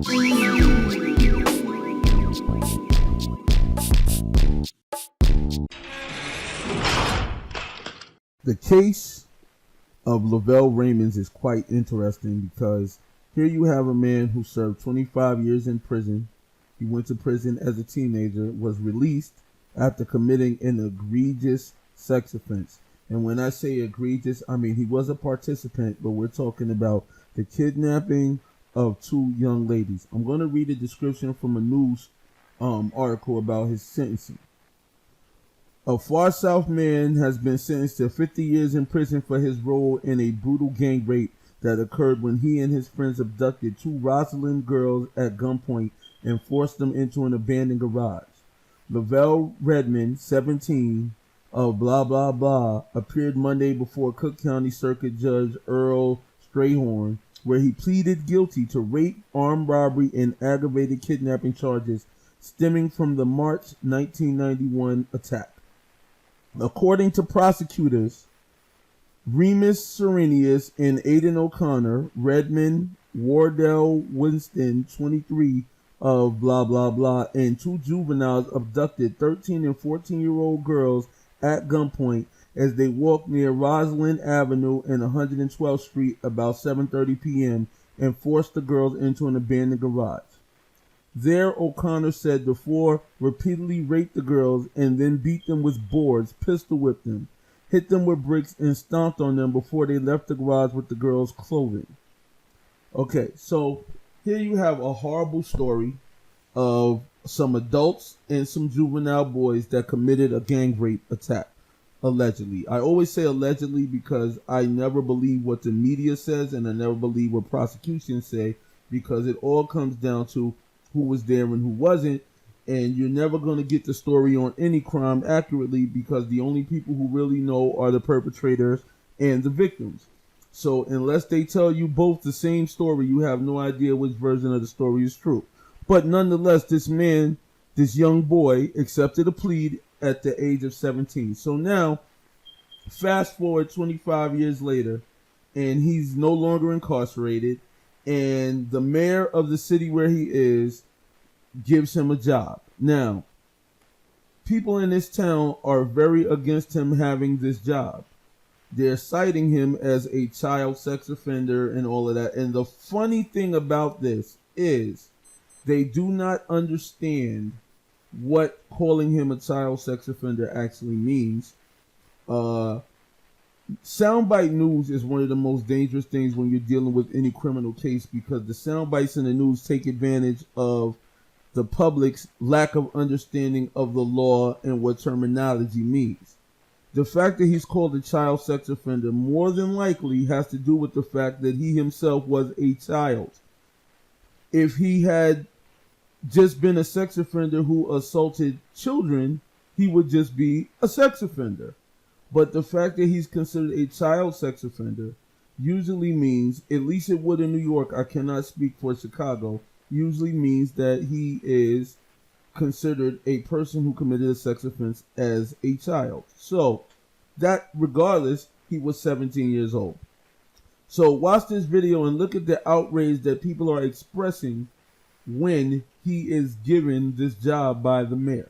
The case of Lavelle Redmond is quite interesting because here you have a man who served 25 years in prison. He went to prison as a teenager, was released after committing an egregious sex offense. And when I say egregious, I mean he was a participant, but we're talking about the kidnapping of two young ladies. I'm going to read a description from a news article about his sentencing. A far south man has been sentenced to 50 years in prison for his role in a brutal gang rape that occurred when he and his friends abducted two Rosalind girls at gunpoint and forced them into an abandoned garage. Lavelle Redmond, 17, of blah blah blah, appeared Monday before Cook County Circuit Judge Earl Strayhorn, where he pleaded guilty to rape, armed robbery, and aggravated kidnapping charges stemming from the March 1991 attack. According to prosecutors Remus Serenius and Aidan O'Connor, Redmond, Wardell Winston, 23, of blah blah blah, and two juveniles abducted 13 and 14-year-old girls at gunpoint as they walked near Rosalind Avenue and 112th Street about 7:30 p.m. and forced the girls into an abandoned garage. There, O'Connor said the four repeatedly raped the girls and then beat them with boards, pistol whipped them, hit them with bricks, and stomped on them before they left the garage with the girls' clothing. Okay, so here you have a horrible story of some adults and some juvenile boys that committed a gang rape attack, allegedly. I always say allegedly because I never believe what the media says and I never believe what prosecutions say, because it all comes down to who was there and who wasn't, and you're never going to get the story on any crime accurately because the only people who really know are the perpetrators and the victims. So unless they tell you both the same story, you have no idea which version of the story is true. But nonetheless, this man, this young boy, accepted a plea at the age of 17. So now, fast forward 25 years later, and he's no longer incarcerated, and the mayor of the city where he is gives him a job. Now, people in this town are very against him having this job. They're citing him as a child sex offender and all of that. And the funny thing about this is they do not understand what calling him a child sex offender actually means. Soundbite news is one of the most dangerous things when you're dealing with any criminal case, because the soundbites in the news take advantage of the public's lack of understanding of the law and what terminology means. The fact that he's called a child sex offender more than likely has to do with the fact that he himself was a child. If he had just been a sex offender who assaulted children, he would just be a sex offender. But the fact that he's considered a child sex offender usually means, at least it would in New York, I cannot speak for Chicago, usually means that he is considered a person who committed a sex offense as a child. So, that regardless, he was 17 years old. So watch this video and look at the outrage that people are expressing when he is given this job by the mayor.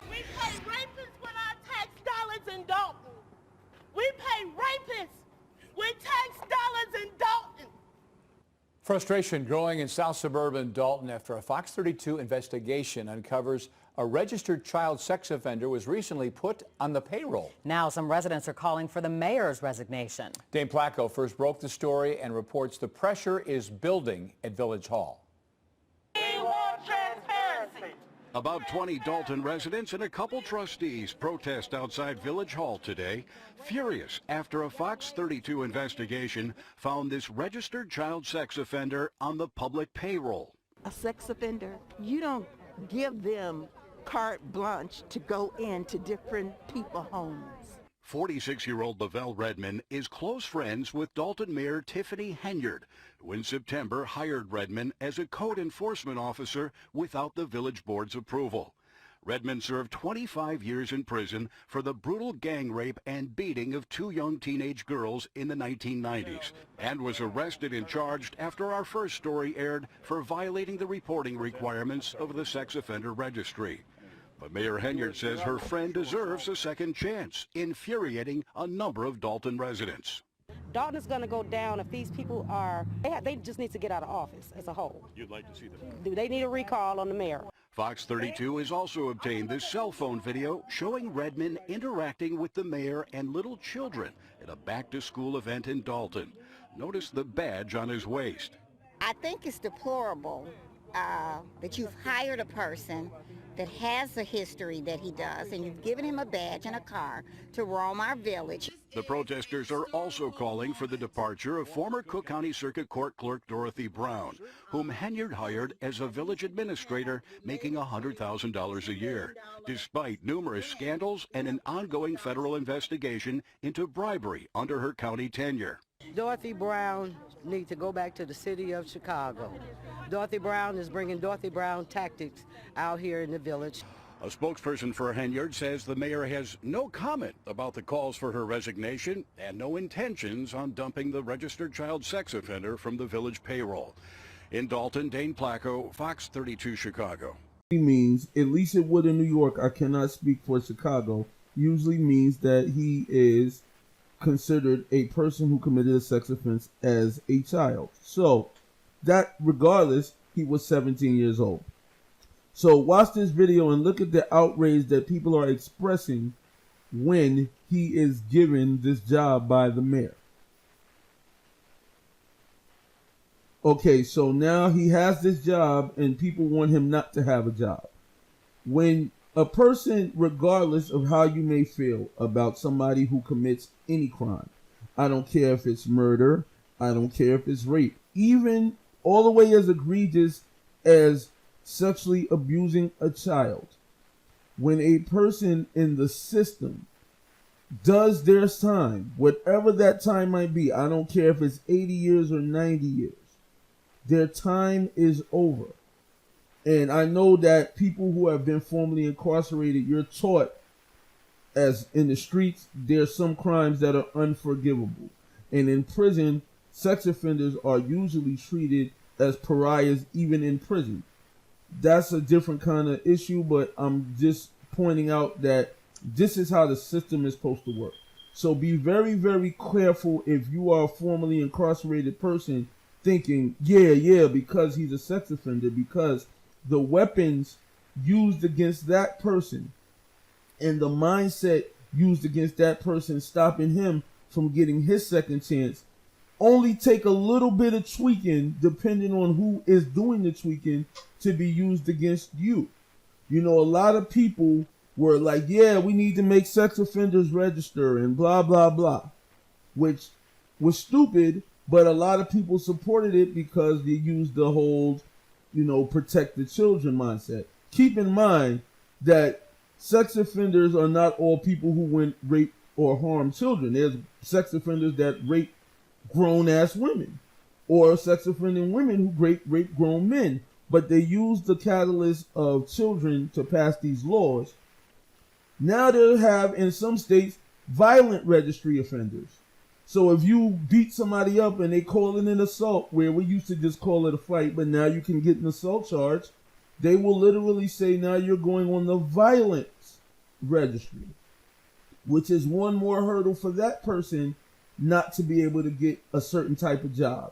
We pay rapists with our tax dollars in Dolton. We pay rapists with tax dollars in Dolton. Frustration growing in South suburban Dolton after a Fox 32 investigation uncovers a registered child sex offender was recently put on the payroll. Now some residents are calling for the mayor's resignation. Dane Placco first broke the story and reports the pressure is building at Village Hall. We want transparency. About 20 Dolton residents and a couple trustees protest outside Village Hall today, furious after a Fox 32 investigation found this registered child sex offender on the public payroll. A sex offender, you don't give them carte blanche to go into different people's homes. 46-year-old Lavelle Redmond is close friends with Dolton Mayor Tiffany Henyard, who in September hired Redmond as a code enforcement officer without the village board's approval. Redmond served 25 years in prison for the brutal gang rape and beating of 2 young teenage girls in the 1990s and was arrested and charged after our first story aired for violating the reporting requirements of the sex offender registry. But Mayor Henyard says her friend deserves a second chance, infuriating a number of Dolton residents. Dolton is going to go down if these people are, they just need to get out of office as a whole. You'd like to see them? Do they need a recall on the mayor? Fox 32 has also obtained this cell phone video showing Redmond interacting with the mayor and little children at a back-to-school event in Dolton. Notice the badge on his waist. I think it's deplorable that you've hired a person that has a history that he does, and you've given him a badge and a car to roam our village. The protesters are also calling for the departure of former Cook County Circuit Court Clerk Dorothy Brown, whom Henyard hired as a village administrator, making $100,000 a year, despite numerous scandals and an ongoing federal investigation into bribery under her county tenure. Dorothy Brown needs to go back to the city of Chicago. Dorothy Brown is bringing Dorothy Brown tactics out here in the village. A spokesperson for Henyard says the mayor has no comment about the calls for her resignation and no intentions on dumping the registered child sex offender from the village payroll. In Dolton, Dane Placco, Fox 32 Chicago. Means, at least it would in New York, I cannot speak for Chicago, usually means that he is considered a person who committed a sex offense as a child. So that regardless, he was 17 years old. So watch this video and look at the outrage that people are expressing when he is given this job by the mayor. Okay, so now he has this job and people want him not to have a job. When a person, regardless of how you may feel about somebody who commits any crime, I don't care if it's murder, I don't care if it's rape, even all the way as egregious as sexually abusing a child, when a person in the system does their time, whatever that time might be, I don't care if it's 80 years or 90 years, their time is over. And I know that people who have been formerly incarcerated, you're taught as in the streets, there's some crimes that are unforgivable. And in prison, sex offenders are usually treated as pariahs even in prison. That's a different kind of issue, but I'm just pointing out that this is how the system is supposed to work. So be very, very careful if you are a formerly incarcerated person thinking, yeah, because he's a sex offender, because the weapons used against that person and the mindset used against that person stopping him from getting his second chance only take a little bit of tweaking depending on who is doing the tweaking to be used against you. You know, a lot of people were like, yeah, we need to make sex offenders register and blah, blah, blah, which was stupid, but a lot of people supported it because they used the whole, protect the children mindset. Keep in mind that sex offenders are not all people who went rape or harm children. There's sex offenders that rape grown-ass women, or sex offending women who rape grown men. But they use the catalyst of children to pass these laws. Now they have, in some states, violent registry offenders. So if you beat somebody up and they call it an assault, where we used to just call it a fight, but now you can get an assault charge, they will literally say now you're going on the violence registry, which is one more hurdle for that person not to be able to get a certain type of job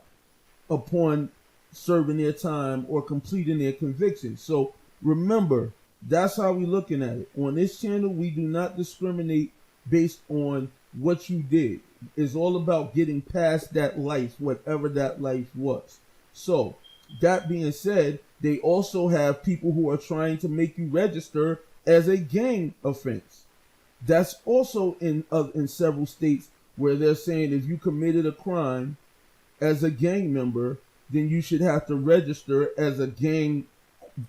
upon serving their time or completing their conviction. So remember, that's how we're looking at it. On this channel, we do not discriminate based on what you did. It's all about getting past that life, whatever that life was. So that being said, they also have people who are trying to make you register as a gang offense. That's also in several states where they're saying if you committed a crime as a gang member, then you should have to register as a gang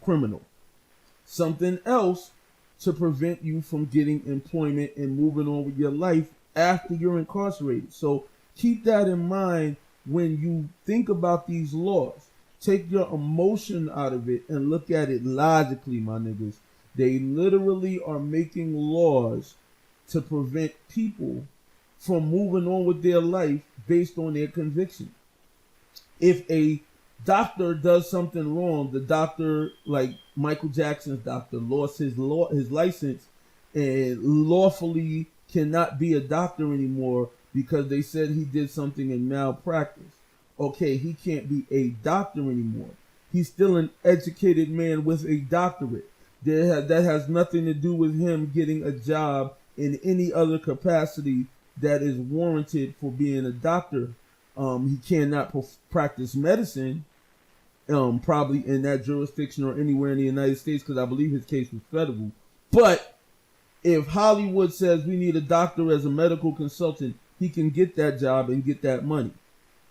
criminal. Something else to prevent you from getting employment and moving on with your life after you're incarcerated. So keep that in mind when you think about these laws. Take your emotion out of it and look at it logically, my niggas. They literally are making laws to prevent people from moving on with their life based on their conviction. If a doctor does something wrong, the doctor, like Michael Jackson's doctor, lost his license and lawfully cannot be a doctor anymore because they said he did something in malpractice. Okay, he can't be a doctor anymore. He's still an educated man with a doctorate. That has nothing to do with him getting a job in any other capacity that is warranted for being a doctor. He cannot practice medicine, probably in that jurisdiction or anywhere in the United States, because I believe his case was federal. But if Hollywood says we need a doctor as a medical consultant, he can get that job and get that money.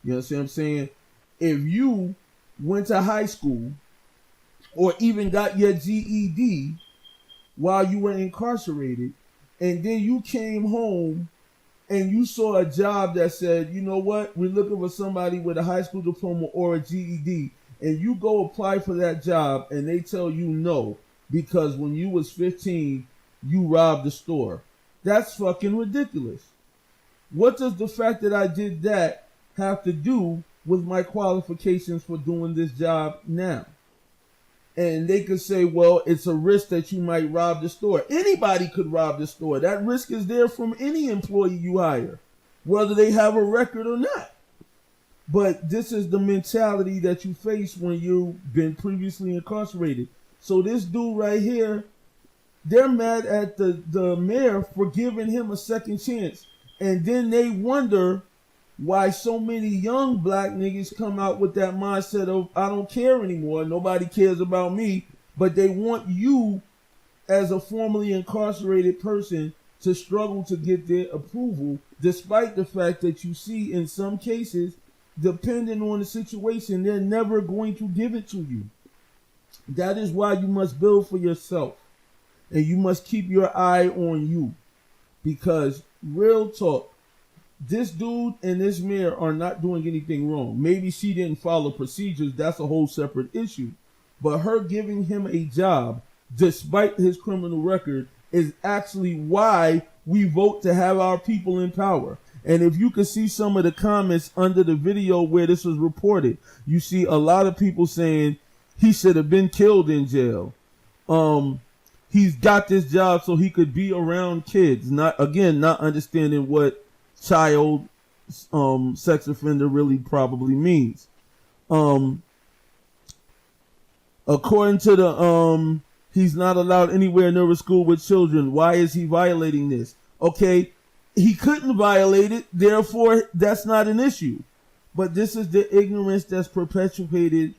You know what I'm saying? If you went to high school or even got your GED while you were incarcerated, and then you came home and you saw a job that said, you know what, we're looking for somebody with a high school diploma or a GED, and you go apply for that job and they tell you no because when you was 15, you robbed the store. That's fucking ridiculous. What does the fact that I did that have to do with my qualifications for doing this job now? And they could say, well, it's a risk that you might rob the store. Anybody could rob the store. That risk is there from any employee you hire, whether they have a record or not. But this is the mentality that you face when you've been previously incarcerated. So this dude right here, they're mad at the mayor for giving him a second chance. And then they wonder why so many young black niggas come out with that mindset of, I don't care anymore, nobody cares about me, but they want you as a formerly incarcerated person to struggle to get their approval, despite the fact that you see in some cases, depending on the situation, they're never going to give it to you. That is why you must build for yourself, and you must keep your eye on you, because real talk, this dude and this mayor are not doing anything wrong. Maybe she didn't follow procedures. That's a whole separate issue. But her giving him a job, despite his criminal record, is actually why we vote to have our people in power. And if you can see some of the comments under the video where this was reported, you see a lot of people saying he should have been killed in jail. He's got this job so he could be around kids. Not understanding what child sex offender really probably means. According to the he's not allowed anywhere near a school with children. Why is he violating this? Okay, he couldn't violate it, therefore that's not an issue. But this is the ignorance that's perpetuated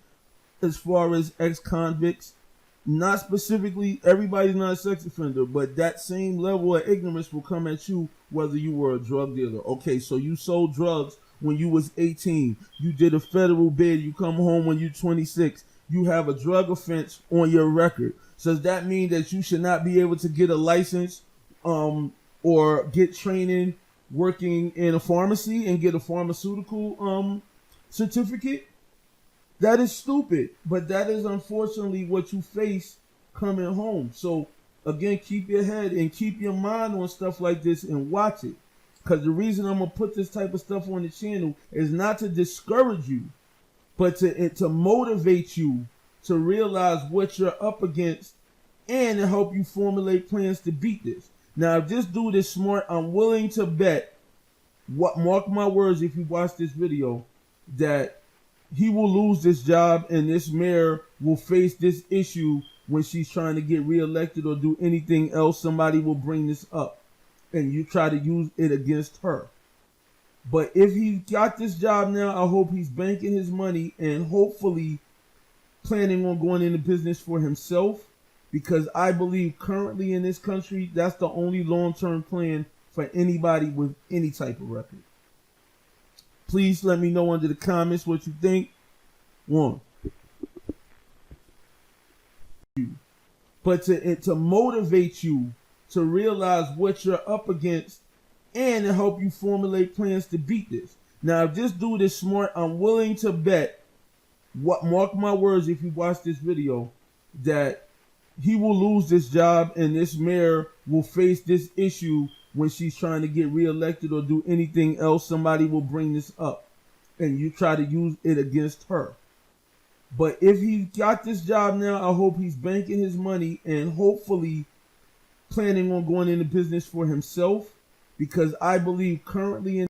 as far as ex-convicts. Not specifically, everybody's not a sex offender, but that same level of ignorance will come at you whether you were a drug dealer. Okay, so you sold drugs when you was 18. You did a federal bid. You come home when you're 26. You have a drug offense on your record. So does that mean that you should not be able to get a license or get training working in a pharmacy and get a pharmaceutical certificate? That is stupid, but that is unfortunately what you face coming home. So again, keep your head and keep your mind on stuff like this and watch it. Because the reason I'm going to put this type of stuff on the channel is not to discourage you, but to motivate you to realize what you're up against and to help you formulate plans to beat this. Now, if this dude is smart, I'm willing to bet, mark my words if you watch this video, that he will lose this job and this mayor will face this issue when she's trying to get reelected or do anything else. Somebody will bring this up and you try to use it against her. But if he got this job now, I hope he's banking his money and hopefully planning on going into business for himself, because I believe currently in this country, that's the only long-term plan for anybody with any type of record. Please let me know under the comments what you think. One. But to motivate you to realize what you're up against and to help you formulate plans to beat this. Now, if this dude is smart, I'm willing to bet, mark my words if you watch this video, that he will lose this job, and this mayor will face this issue when she's trying to get reelected or do anything else. Somebody will bring this up, and you try to use it against her. But if he got this job now, I hope he's banking his money and hopefully planning on going into business for himself, because I believe currently in